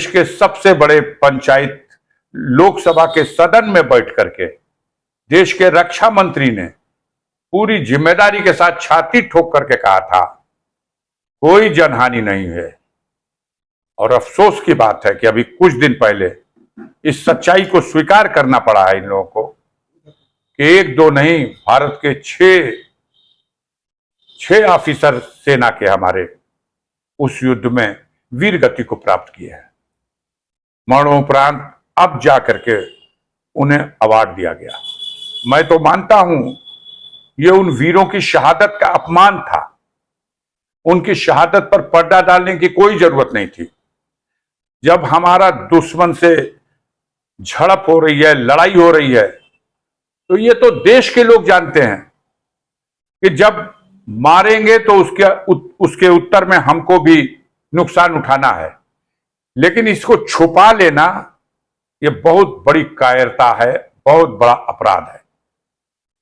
के सबसे बड़े पंचायत लोकसभा के सदन में बैठ करके देश के रक्षा मंत्री ने पूरी जिम्मेदारी के साथ छाती ठोक करके कहा था कोई जनहानि नहीं है। और अफसोस की बात है कि अभी कुछ दिन पहले इस सच्चाई को स्वीकार करना पड़ा है इन लोगों को कि एक दो नहीं, भारत के छह ऑफिसर सेना के हमारे उस युद्ध में वीर गति को प्राप्त किए हैं। मरणोपरांत अब जाकर के उन्हें अवार्ड दिया गया। मैं तो मानता हूं ये उन वीरों की शहादत का अपमान था। उनकी शहादत पर पर्दा डालने की कोई जरूरत नहीं थी। जब हमारा दुश्मन से झड़प हो रही है, लड़ाई हो रही है, तो ये तो देश के लोग जानते हैं कि जब मारेंगे तो उसके उत्तर में हमको भी नुकसान उठाना है। लेकिन इसको छुपा लेना ये बहुत बड़ी कायरता है, बहुत बड़ा अपराध है,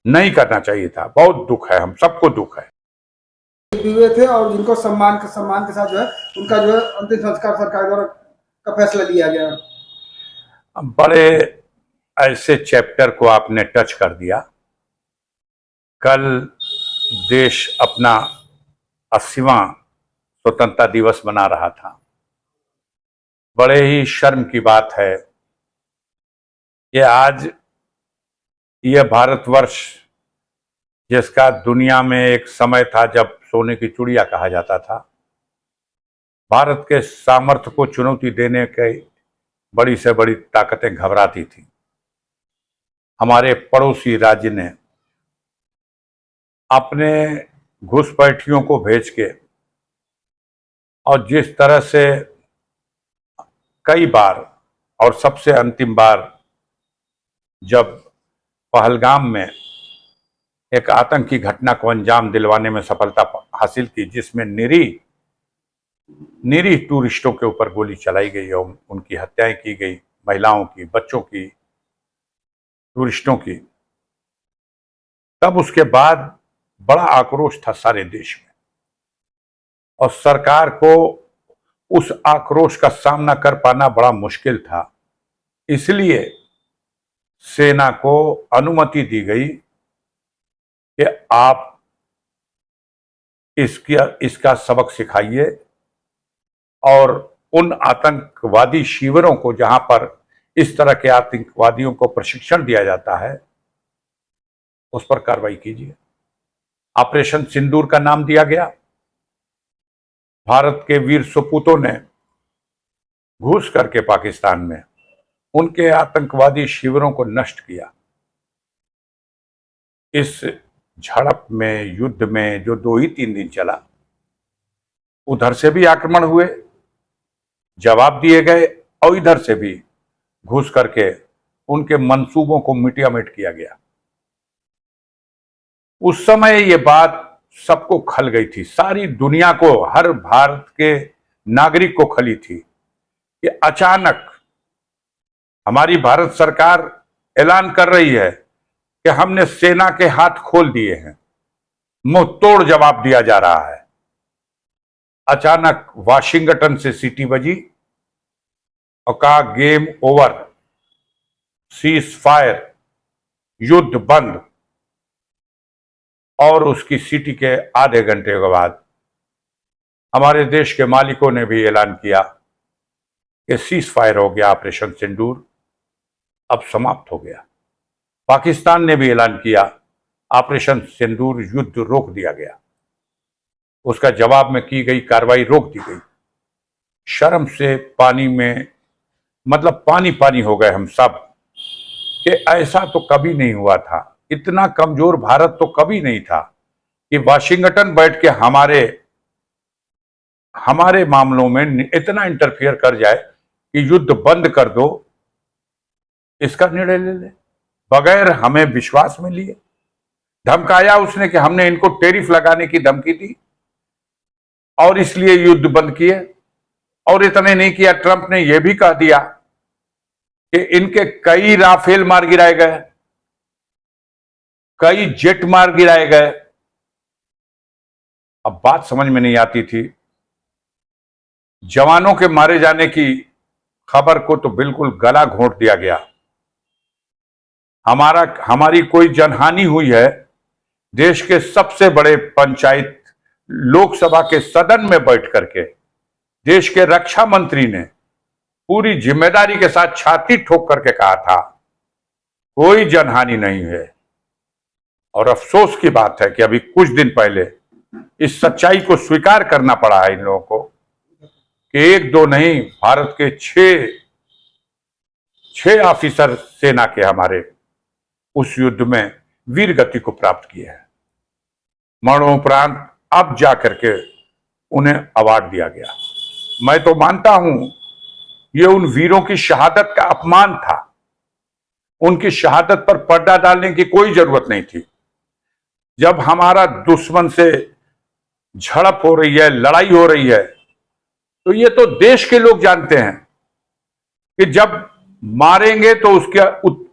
नहीं करना चाहिए था। बहुत दुख है, हम सबको दुख है। हुए थे और जिनको सम्मान के साथ जो है उनका जो है अंतिम संस्कार सरकार द्वारा का फैसला लिया गया। बड़े ऐसे चैप्टर को आपने टच कर दिया। कल देश अपना 80वां स्वतंत्रता दिवस मना रहा था। बड़े ही शर्म की बात है कि आज यह भारतवर्ष, जिसका दुनिया में एक समय था जब सोने की चिड़िया कहा जाता था, भारत के सामर्थ्य को चुनौती देने के बड़ी से बड़ी ताकतें घबराती थी। हमारे पड़ोसी राज्य ने अपने घुसपैठियों को भेज के और जिस तरह से कई बार और सबसे अंतिम बार जब पहलगाम में एक आतंकी घटना को अंजाम दिलवाने में सफलता हासिल की, जिसमें निरीह टूरिस्टों के ऊपर गोली चलाई गई और उनकी हत्याएं की गई, महिलाओं की, बच्चों की, टूरिस्टों की। तब उसके बाद बड़ा आक्रोश था सारे देश में और सरकार को उस आक्रोश का सामना कर पाना बड़ा मुश्किल था। इसलिए सेना को अनुमति दी गई कि आप इसका सबक सिखाइए और उन आतंकवादी शिविरों को जहां पर इस तरह के आतंकवादियों को प्रशिक्षण दिया जाता है उस पर कार्रवाई कीजिए। ऑपरेशन सिंदूर का नाम दिया गया। भारत के वीर सपूतों ने घुस करके पाकिस्तान में उनके आतंकवादी शिविरों को नष्ट किया। इस झड़प में, युद्ध में जो 2 ही 3 दिन चला, उधर से भी आक्रमण हुए, जवाब दिए गए और इधर से भी घुस करके उनके मंसूबों को मिटियामिट किया गया। उस समय ये बात सबको खल गई थी, सारी दुनिया को, हर भारत के नागरिक को खली थी कि अचानक हमारी भारत सरकार ऐलान कर रही है कि हमने सेना के हाथ खोल दिए हैं, मुंह तोड़ जवाब दिया जा रहा है। अचानक वाशिंगटन से सीटी बजी और कहा गेम ओवर, सीज फायर, युद्ध बंद। और उसकी सीटी के आधे घंटे के बाद हमारे देश के मालिकों ने भी ऐलान किया कि सीज फायर हो गया, ऑपरेशन सिंदूर अब समाप्त हो गया। पाकिस्तान ने भी ऐलान किया ऑपरेशन सिंदूर, युद्ध रोक दिया गया। उसका जवाब में की गई कार्रवाई रोक दी गई। शर्म से पानी में, मतलब पानी पानी हो गए हम सब कि ऐसा तो कभी नहीं हुआ था। इतना कमजोर भारत तो कभी नहीं था कि वाशिंगटन बैठ के हमारे मामलों में इतना इंटरफियर कर जाए कि युद्ध बंद कर दो, इसका निर्णय ले ले बगैर हमें विश्वास में लिए। धमकाया उसने कि हमने इनको टैरिफ लगाने की धमकी दी और इसलिए युद्ध बंद किए। और इतने नहीं किया, ट्रंप ने यह भी कह दिया कि इनके कई राफेल मार गिराए गए, कई जेट मार गिराए गए। अब बात समझ में नहीं आती थी। जवानों के मारे जाने की खबर को तो बिल्कुल गला घोंट दिया गया। हमारी कोई जनहानि हुई है, देश के सबसे बड़े पंचायत लोकसभा के सदन में बैठ करके देश के रक्षा मंत्री ने पूरी जिम्मेदारी के साथ छाती ठोक करके कहा था कोई जनहानि नहीं है। और अफसोस की बात है कि अभी कुछ दिन पहले इस सच्चाई को स्वीकार करना पड़ा है इन लोगों को कि एक दो नहीं, भारत के छह ऑफिसर सेना के हमारे उस युद्ध में वीर गति को प्राप्त किए हैं। मरणोपरांत अब जाकर के उन्हें अवार्ड दिया गया। मैं तो मानता हूं ये उन वीरों की शहादत का अपमान था। उनकी शहादत पर पर्दा डालने की कोई जरूरत नहीं थी। जब हमारा दुश्मन से झड़प हो रही है, लड़ाई हो रही है, तो ये तो देश के लोग जानते हैं कि जब मारेंगे तो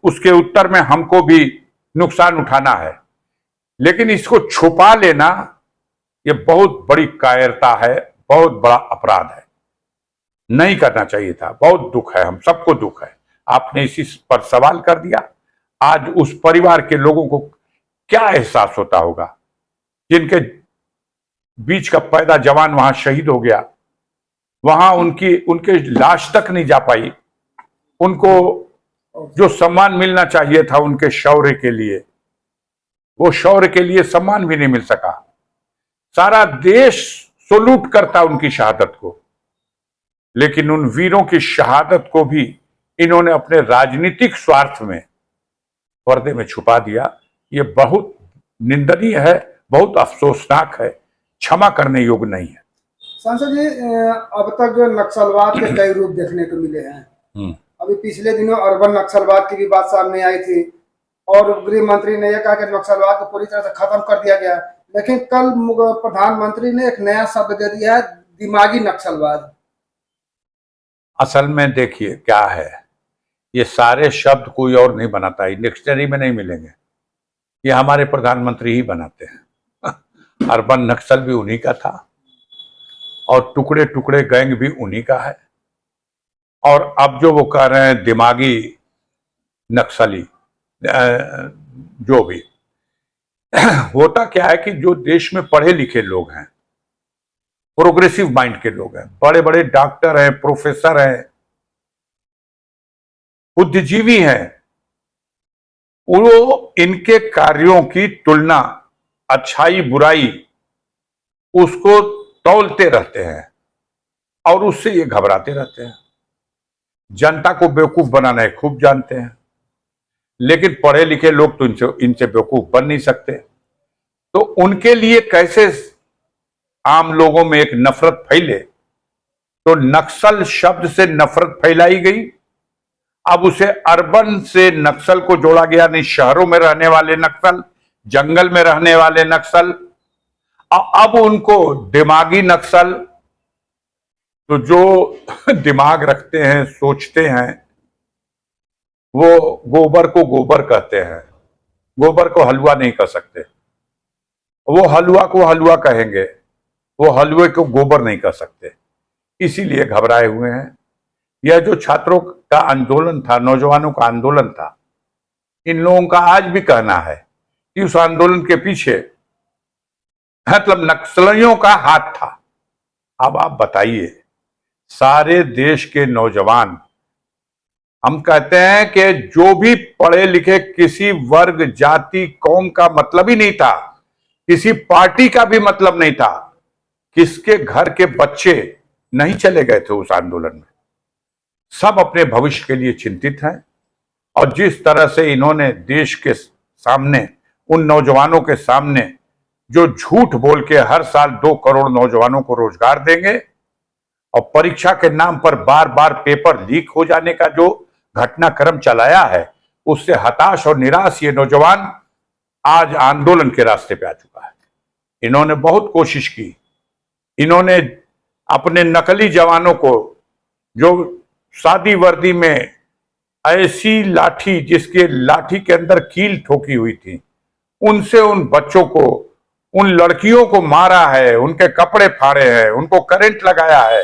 उसके उत्तर में हमको भी नुकसान उठाना है। लेकिन इसको छुपा लेना ये बहुत बड़ी कायरता है, बहुत बड़ा अपराध है, नहीं करना चाहिए था। बहुत दुख है, हम सबको दुख है। आपने इसी पर सवाल कर दिया। आज उस परिवार के लोगों को क्या एहसास होता होगा जिनके बीच का पैदा जवान वहां शहीद हो गया, वहां उनके लाश तक नहीं जा पाई। उनको जो सम्मान मिलना चाहिए था उनके शौर्य के लिए, वो शौर्य के लिए सम्मान भी नहीं मिल सका। सारा देश सैल्यूट करता उनकी शहादत को, लेकिन उन वीरों की शहादत को भी इन्होंने अपने राजनीतिक स्वार्थ में पर्दे में छुपा दिया। ये बहुत निंदनीय है, बहुत अफसोसनाक है, क्षमा करने योग्य नहीं है। सांसद जी, अब तक जो नक्सलवाद के कई रूप देखने को मिले हैं। अभी पिछले दिनों अर्बन नक्सलवाद की भी बात सामने आई थी और गृह मंत्री ने यह कहा कि नक्सलवाद को पूरी तरह से खत्म कर दिया गया। लेकिन कल प्रधानमंत्री ने एक नया शब्द दे दिया है, दिमागी नक्सलवाद। असल में देखिए क्या है, ये सारे शब्द कोई और नहीं बनाता है, डिक्शनरी में नहीं मिलेंगे, ये हमारे प्रधानमंत्री ही बनाते हैं। अर्बन नक्सल भी उन्हीं का था और टुकड़े टुकड़े गैंग भी उन्हीं का है। और अब जो वो कह रहे हैं दिमागी नक्सली, जो भी होता क्या है कि जो देश में पढ़े लिखे लोग हैं, प्रोग्रेसिव माइंड के लोग हैं, बड़े बड़े डॉक्टर हैं, प्रोफेसर हैं, बुद्धिजीवी हैं, वो इनके कार्यों की तुलना, अच्छाई बुराई उसको तौलते रहते हैं और उससे ये घबराते रहते हैं। जनता को बेवकूफ बनाना है खूब जानते हैं, लेकिन पढ़े लिखे लोग तो इनसे बेवकूफ बन नहीं सकते। तो उनके लिए कैसे आम लोगों में एक नफरत फैले, तो नक्सल शब्द से नफरत फैलाई गई। अब उसे अर्बन से नक्सल को जोड़ा गया, नहीं शहरों में रहने वाले नक्सल, जंगल में रहने वाले नक्सल। अब उनको दिमागी नक्सल, तो जो दिमाग रखते हैं, सोचते हैं, वो गोबर को गोबर कहते हैं, गोबर को हलवा नहीं कह सकते। वो हलवा को हलवा कहेंगे, वो हलवे को गोबर नहीं कह सकते, इसीलिए घबराए हुए हैं। यह जो छात्रों का आंदोलन था, नौजवानों का आंदोलन था, इन लोगों का आज भी कहना है कि उस आंदोलन के पीछे मतलब नक्सलियों का हाथ था। अब आप बताइए, सारे देश के नौजवान, हम कहते हैं कि जो भी पढ़े लिखे, किसी वर्ग, जाति, कौम का मतलब ही नहीं था, किसी पार्टी का भी मतलब नहीं था, किसके घर के बच्चे नहीं चले गए थे उस आंदोलन में। सब अपने भविष्य के लिए चिंतित हैं। और जिस तरह से इन्होंने देश के सामने, उन नौजवानों के सामने जो झूठ बोल के हर साल 2 करोड़ नौजवानों को रोजगार देंगे और परीक्षा के नाम पर बार बार पेपर लीक हो जाने का जो घटनाक्रम चलाया है, उससे हताश और निराश ये नौजवान आज आंदोलन के रास्ते पे आ चुका है। इन्होंने बहुत कोशिश की, इन्होंने अपने नकली जवानों को, जो सादी वर्दी में ऐसी लाठी, जिसके लाठी के अंदर कील ठोकी हुई थी, उनसे उन बच्चों को, उन लड़कियों को मारा है, उनके कपड़े फाड़े हैं, उनको करंट लगाया है।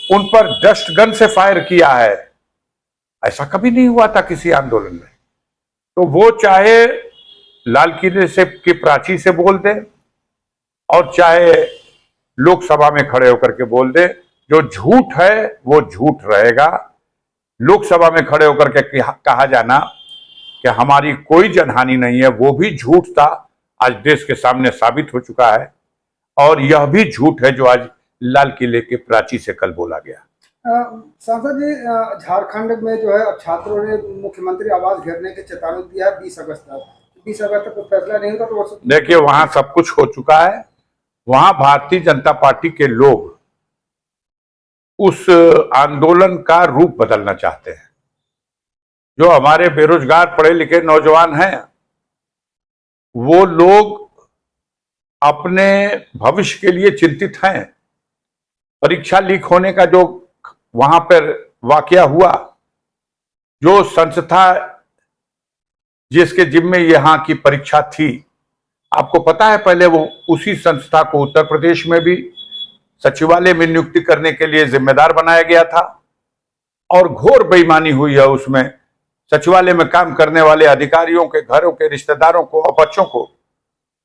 उन पर डस्ट गन से फायर किया है। ऐसा कभी नहीं हुआ था किसी आंदोलन में। तो वो चाहे लाल किले से की प्राची से बोल दे और चाहे लोकसभा में खड़े होकर के बोल दे, जो झूठ है वो झूठ रहेगा। लोकसभा में खड़े होकर के कहा जाना कि हमारी कोई जनहानि नहीं है, वो भी झूठ था, आज देश के सामने साबित हो चुका है। और यह भी झूठ है जो आज लाल किले के प्राची से कल बोला गया। सांसद जी, झारखंड में जो है अब छात्रों ने मुख्यमंत्री आवास घेरने की चेतावनी दिया है 20 अगस्त तक। 20 अगस्त तक फैसला नहीं होता तो देखिए, वहां सब कुछ हो चुका है। वहां भारतीय जनता पार्टी के लोग उस आंदोलन का रूप बदलना चाहते हैं। जो हमारे बेरोजगार पढ़े लिखे नौजवान हैं, वो लोग अपने भविष्य के लिए चिंतित हैं। परीक्षा लीक होने का जो वहां पर वाकया हुआ, जो संस्था जिसके जिम्मे यहां की परीक्षा थी, आपको पता है पहले वो उसी संस्था को उत्तर प्रदेश में भी सचिवालय में नियुक्ति करने के लिए जिम्मेदार बनाया गया था और घोर बेईमानी हुई है उसमें। सचिवालय में काम करने वाले अधिकारियों के घरों के रिश्तेदारों को और बच्चों को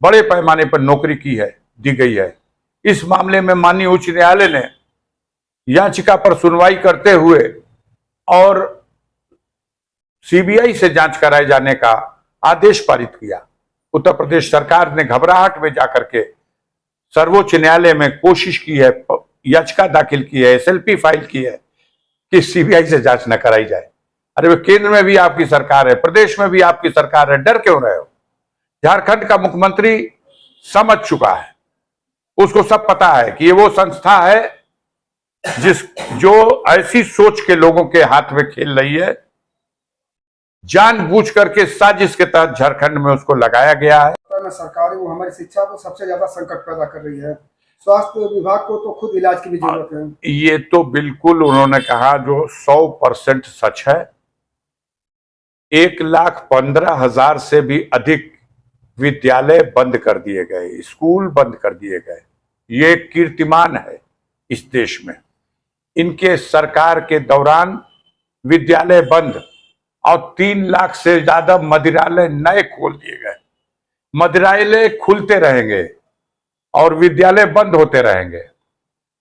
बड़े पैमाने पर नौकरी दी गई है। इस मामले में माननीय उच्च न्यायालय ने याचिका पर सुनवाई करते हुए और सीबीआई से जांच कराए जाने का आदेश पारित किया। उत्तर प्रदेश सरकार ने घबराहट में जाकर के सर्वोच्च न्यायालय में कोशिश की है, याचिका दाखिल की है, एसएलपी फाइल की है कि सीबीआई से जांच न कराई जाए। अरे वो केंद्र में भी आपकी सरकार है, प्रदेश में भी आपकी सरकार है, डर क्यों रहे हो? झारखंड का मुख्यमंत्री समझ चुका है, उसको सब पता है कि ये वो संस्था है जो ऐसी सोच के लोगों के हाथ में खेल रही है। जानबूझ करके साजिश के तहत झारखंड में उसको लगाया गया है। सरकार वो हमारी शिक्षा को सबसे ज्यादा संकट पैदा कर रही है। स्वास्थ्य विभाग को तो खुद इलाज की भी जरूरत है। ये तो बिल्कुल उन्होंने कहा जो 100% सच है। 1,15,000 से भी अधिक विद्यालय बंद कर दिए गए, स्कूल बंद कर दिए गए। ये कीर्तिमान है इस देश में। इनके सरकार के दौरान विद्यालय बंद और 3 लाख से ज्यादा मदिरालय नए खोल दिए गए। मदिरालय खुलते रहेंगे और विद्यालय बंद होते रहेंगे।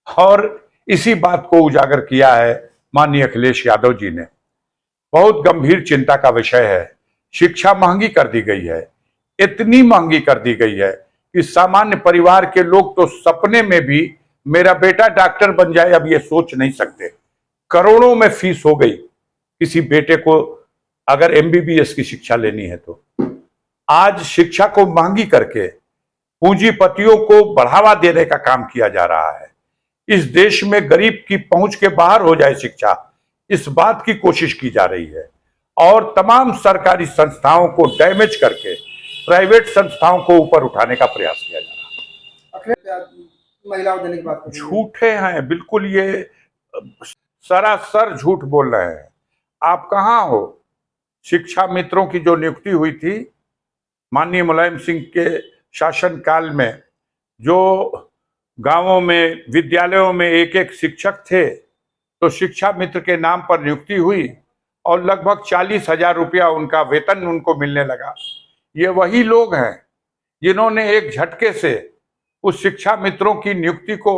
और इसी बात को उजागर किया है माननीय अखिलेश यादव जी ने। बहुत गंभीर चिंता का विषय है। शिक्षा महंगी कर दी गई है, इतनी महंगी कर दी गई है कि सामान्य परिवार के लोग तो सपने में भी मेरा बेटा डॉक्टर बन जाए अब ये सोच नहीं सकते। करोड़ों में फीस हो गई किसी बेटे को अगर एमबीबीएस की शिक्षा लेनी है तो। आज शिक्षा को महंगी करके पूंजीपतियों को बढ़ावा देने का काम किया जा रहा है। इस देश में गरीब की पहुंच के बाहर हो जाए शिक्षा, इस बात की कोशिश की जा रही है। और तमाम सरकारी संस्थाओं को डैमेज करके प्राइवेट संस्थाओं को ऊपर उठाने का प्रयास किया जा रहा है। महिलाओं देने की बात झूठे हैं बिल्कुल, ये सरासर झूठ बोल रहे हैं। आप कहां हो? शिक्षा मित्रों की जो नियुक्ति हुई थी माननीय मुलायम सिंह के शासनकाल में, जो गांवों में विद्यालयों में एक एक शिक्षक थे, तो शिक्षा मित्र के नाम पर नियुक्ति हुई और लगभग 40,000 रुपया उनका वेतन उनको मिलने लगा। ये वही लोग हैं जिन्होंने एक झटके से उस शिक्षा मित्रों की नियुक्ति को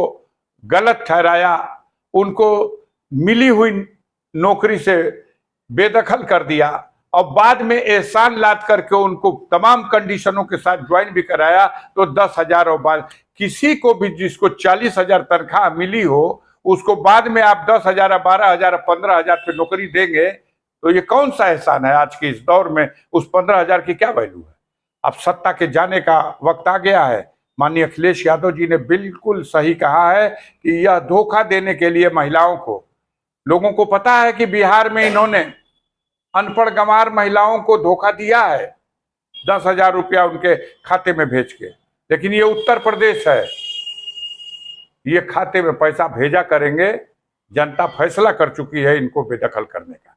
गलत ठहराया, उनको मिली हुई नौकरी से बेदखल कर दिया और बाद में एहसान लाद करके उनको तमाम कंडीशनों के साथ ज्वाइन भी कराया। तो 10,000 और बाद किसी को भी जिसको 40,000 तनख्वाह मिली हो उसको बाद में आप 10,000, 12,000, 15,000 पे नौकरी देंगे तो ये कौन सा एहसान है? आज के इस दौर में उस 15,000 की क्या वैल्यू है? अब सत्ता के जाने का वक्त आ गया है। माननीय अखिलेश यादव जी ने बिल्कुल सही कहा है कि यह धोखा देने के लिए महिलाओं को, लोगों को पता है कि बिहार में इन्होंने अनपढ़ गंवार महिलाओं को धोखा दिया है 10,000 रुपया उनके खाते में भेज के, लेकिन ये उत्तर प्रदेश है, ये खाते में पैसा भेजा करेंगे। जनता फैसला कर चुकी है इनको बेदखल करने का,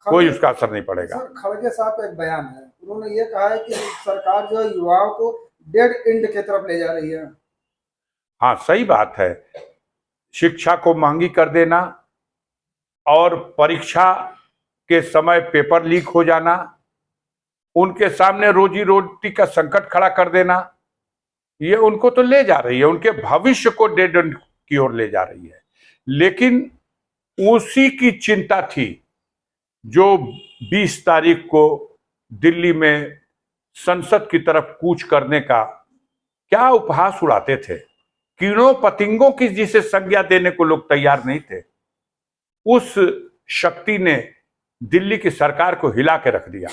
कोई उसका असर नहीं पड़ेगा। खड़गे साहब का एक बयान है, उन्होंने ये कहा है कि सरकार जो है युवाओं को डेड एंड की तरफ ले जा रही है। हाँ, सही बात है। शिक्षा को महंगी कर देना और परीक्षा के समय पेपर लीक हो जाना, उनके सामने रोजी रोटी का संकट खड़ा कर देना, ये उनको तो ले जा रही है, उनके भविष्य को डेड एंड की ओर ले जा रही है। लेकिन उसी की चिंता थी जो 20 तारीख को दिल्ली में संसद की तरफ कूच करने का क्या उपहास उड़ाते थे। कीड़ों पतिंगों की जिसे संज्ञा देने को लोग तैयार नहीं थे, उस शक्ति ने दिल्ली की सरकार को हिला के रख दिया।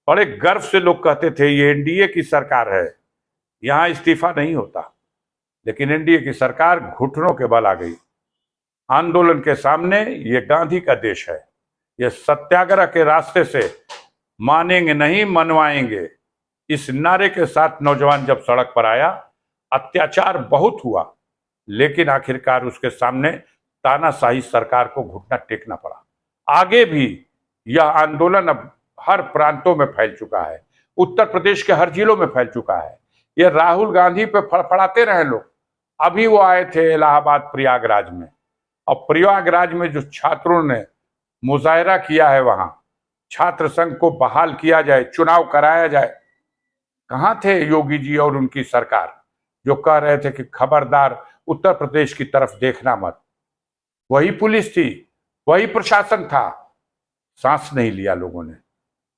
बड़े गर्व से लोग कहते थे ये एनडीए की सरकार है, यहां इस्तीफा नहीं होता। लेकिन एनडीए की सरकार घुटनों के बल आ गई। आंदोलन के सामने ये गांधी का देश है, ये सत्याग्रह के रास्ते से मानेंगे नहीं मनवाएंगे, इस नारे के साथ नौजवान जब सड़क पर आया, अत्याचार बहुत हुआ, लेकिन आखिरकार उसके सामने तानाशाही सरकार को घुटना टेकना पड़ा। आगे भी यह आंदोलन अब हर प्रांतों में फैल चुका है, उत्तर प्रदेश के हर जिलों में फैल चुका है। ये राहुल गांधी पे फड़फड़ाते रहे लोग। अभी वो आए थे इलाहाबाद प्रयागराज में, और प्रयागराज में जो छात्रों ने मुजाहरा किया है, वहां छात्र संघ को बहाल किया जाए, चुनाव कराया जाए, कहां थे योगी जी और उनकी सरकार जो कह रहे थे कि खबरदार उत्तर प्रदेश की तरफ देखना मत। वही पुलिस थी, वही प्रशासन था, सांस नहीं लिया लोगों ने।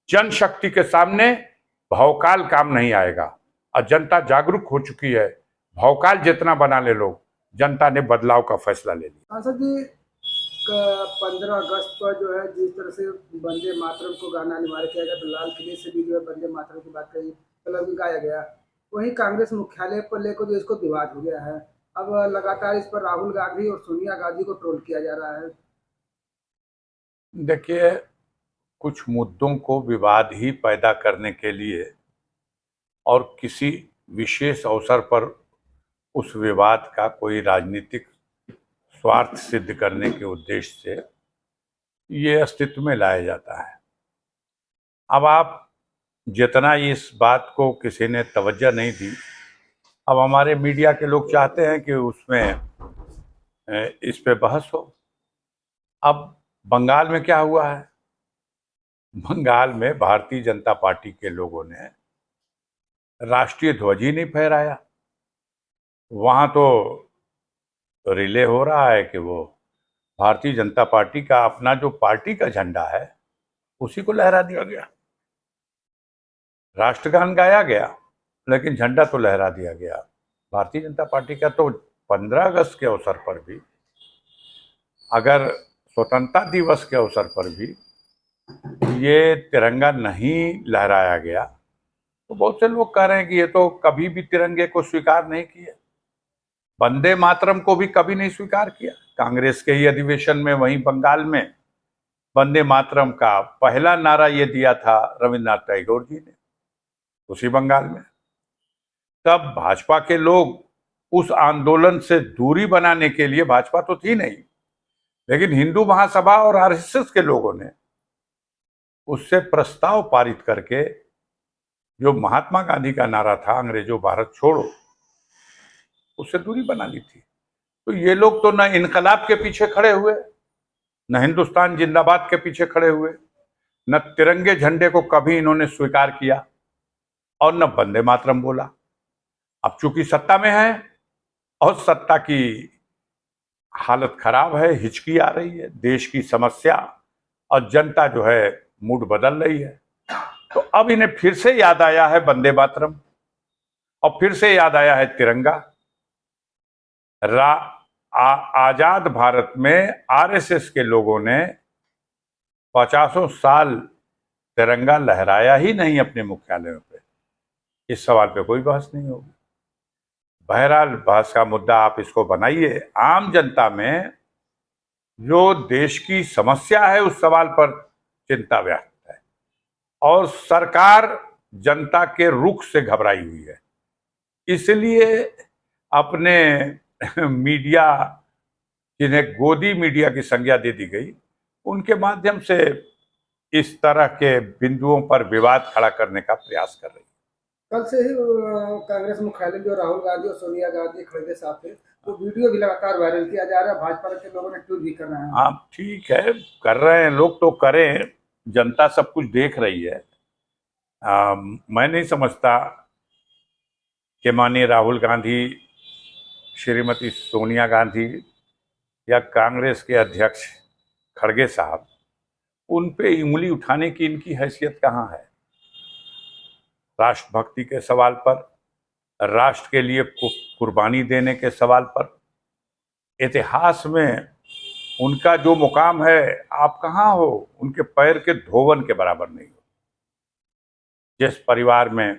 जनशक्ति के सामने भौकाल काम नहीं आएगा, और जनता जागरूक हो चुकी है। भौकाल जितना बना ले लोग, जनता ने बदलाव का फैसला ले लिया। सांसद जी, 15 अगस्त पर जो है जिस तरह से वंदे मातरम को गाना अनिवार्य किया गया, तो लाल किले से भी जो है वंदे मातरम की बात कही, मतलब गाया गया। वहीं कांग्रेस मुख्यालय पर लेकर जो इसको विवाद हो गया है, अब लगातार इस पर राहुल गांधी और सोनिया गांधी को ट्रोल किया जा रहा है। देखिए, कुछ मुद्दों को विवाद ही पैदा करने के लिए और किसी विशेष अवसर पर उस विवाद का कोई राजनीतिक स्वार्थ सिद्ध करने के उद्देश्य से ये अस्तित्व में लाया जाता है। अब आप जितना इस बात को किसी ने तवज्जो नहीं दी, अब हमारे मीडिया के लोग चाहते हैं कि उसमें इस पे बहस हो। अब बंगाल में क्या हुआ है? बंगाल में भारतीय जनता पार्टी के लोगों ने राष्ट्रीय ध्वज ही नहीं फहराया। वहां तो रिले हो रहा है कि वो भारतीय जनता पार्टी का अपना जो पार्टी का झंडा है उसी को लहरा दिया गया। राष्ट्रगान गाया गया, लेकिन झंडा तो लहरा दिया गया भारतीय जनता पार्टी का। तो 15 अगस्त के अवसर पर भी, अगर स्वतंत्रता दिवस के अवसर पर भी ये तिरंगा नहीं लहराया गया, तो बहुत से लोग कह रहे हैं कि ये तो कभी भी तिरंगे को स्वीकार नहीं किया, वंदे मातरम को भी कभी नहीं स्वीकार किया। कांग्रेस के ही अधिवेशन में वहीं बंगाल में वंदे मातरम का पहला नारा ये दिया था रविन्द्रनाथ टैगोर जी ने, उसी बंगाल में। तब भाजपा के लोग उस आंदोलन से दूरी बनाने के लिए, भाजपा तो थी नहीं, लेकिन हिंदू महासभा और आरएसएस के लोगों ने उससे प्रस्ताव पारित करके जो महात्मा गांधी का नारा था, अंग्रेजों भारत छोड़ो, उससे दूरी बना ली थी। तो ये लोग तो न इनकलाब के पीछे खड़े हुए, न हिंदुस्तान जिंदाबाद के पीछे खड़े हुए, न तिरंगे झंडे को कभी इन्होंने स्वीकार किया, और न वंदे मातरम बोला। अब चूंकि सत्ता में है और सत्ता की हालत खराब है, हिचकी आ रही है, देश की समस्या और जनता जो है मूड बदल रही है, तो अब इन्हें फिर से याद आया है वंदे मातरम, और फिर से याद आया है तिरंगा। आजाद भारत में आरएसएस के लोगों ने 50 साल तिरंगा लहराया ही नहीं अपने मुख्यालयों पे। इस सवाल पे कोई बहस नहीं होगी। बहरहाल बहस का मुद्दा आप इसको बनाइए, आम जनता में जो देश की समस्या है उस सवाल पर चिंता व्यक्त है, और सरकार जनता के रुख से घबराई हुई है। इसलिए अपने मीडिया, जिन्हें गोदी मीडिया की संज्ञा दे दी गई, उनके माध्यम से इस तरह के बिंदुओं पर विवाद खड़ा करने का प्रयास कर रही है। कल से ही कांग्रेस मुख्यालय जो राहुल गांधी और सोनिया गांधी खड़गे साथ थे, तो वीडियो भी लगातार वायरल किया जा रहा है। भाजपा के लोगों ने ट्वीट भी कर रहे हैं। आप ठीक है, कर रहे हैं लोग तो करें, जनता सब कुछ देख रही है। मैं नहीं समझता कि माननीय राहुल गांधी, श्रीमती सोनिया गांधी या कांग्रेस के अध्यक्ष खड़गे साहब, उन पे उंगली उठाने की इनकी हैसियत कहाँ है। राष्ट्रभक्ति के सवाल पर, राष्ट्र के लिए कुर्बानी देने के सवाल पर इतिहास में उनका जो मुकाम है, आप कहाँ हो, उनके पैर के धोवन के बराबर नहीं हो। जिस परिवार में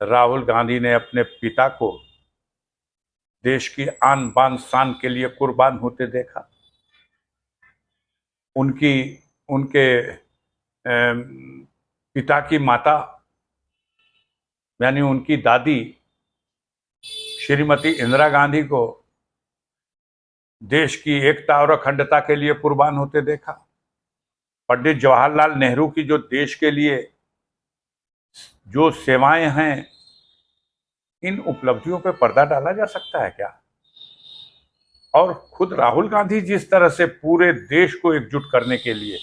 राहुल गांधी ने अपने पिता को देश की आन बान शान के लिए कुर्बान होते देखा, उनके पिता की माता यानी उनकी दादी श्रीमती इंदिरा गांधी को देश की एकता और अखंडता के लिए कुर्बान होते देखा। पंडित जवाहरलाल नेहरू की जो देश के लिए जो सेवाएं हैं, इन उपलब्धियों पर पर्दा डाला जा सकता है क्या? और खुद राहुल गांधी जिस तरह से पूरे देश को एकजुट करने के लिए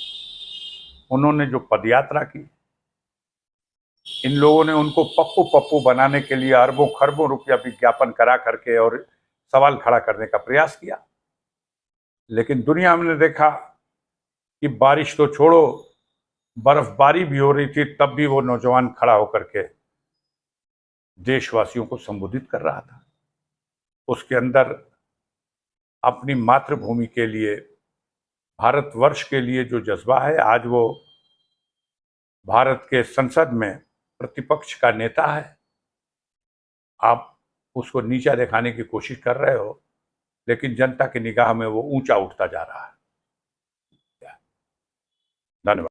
उन्होंने जो पदयात्रा की, इन लोगों ने उनको पप्पू पप्पू बनाने के लिए अरबों खरबों रुपया विज्ञापन करा करके और सवाल खड़ा करने का प्रयास किया। लेकिन दुनिया में देखा कि बारिश तो छोड़ो, बर्फबारी भी हो रही थी, तब भी वो नौजवान खड़ा होकर के देशवासियों को संबोधित कर रहा था। उसके अंदर अपनी मातृभूमि के लिए, भारतवर्ष के लिए जो जज्बा है, आज वो भारत के संसद में प्रतिपक्ष का नेता है। आप उसको नीचा दिखाने की कोशिश कर रहे हो, लेकिन जनता की निगाह में वो ऊंचा उठता जा रहा है। धन्यवाद।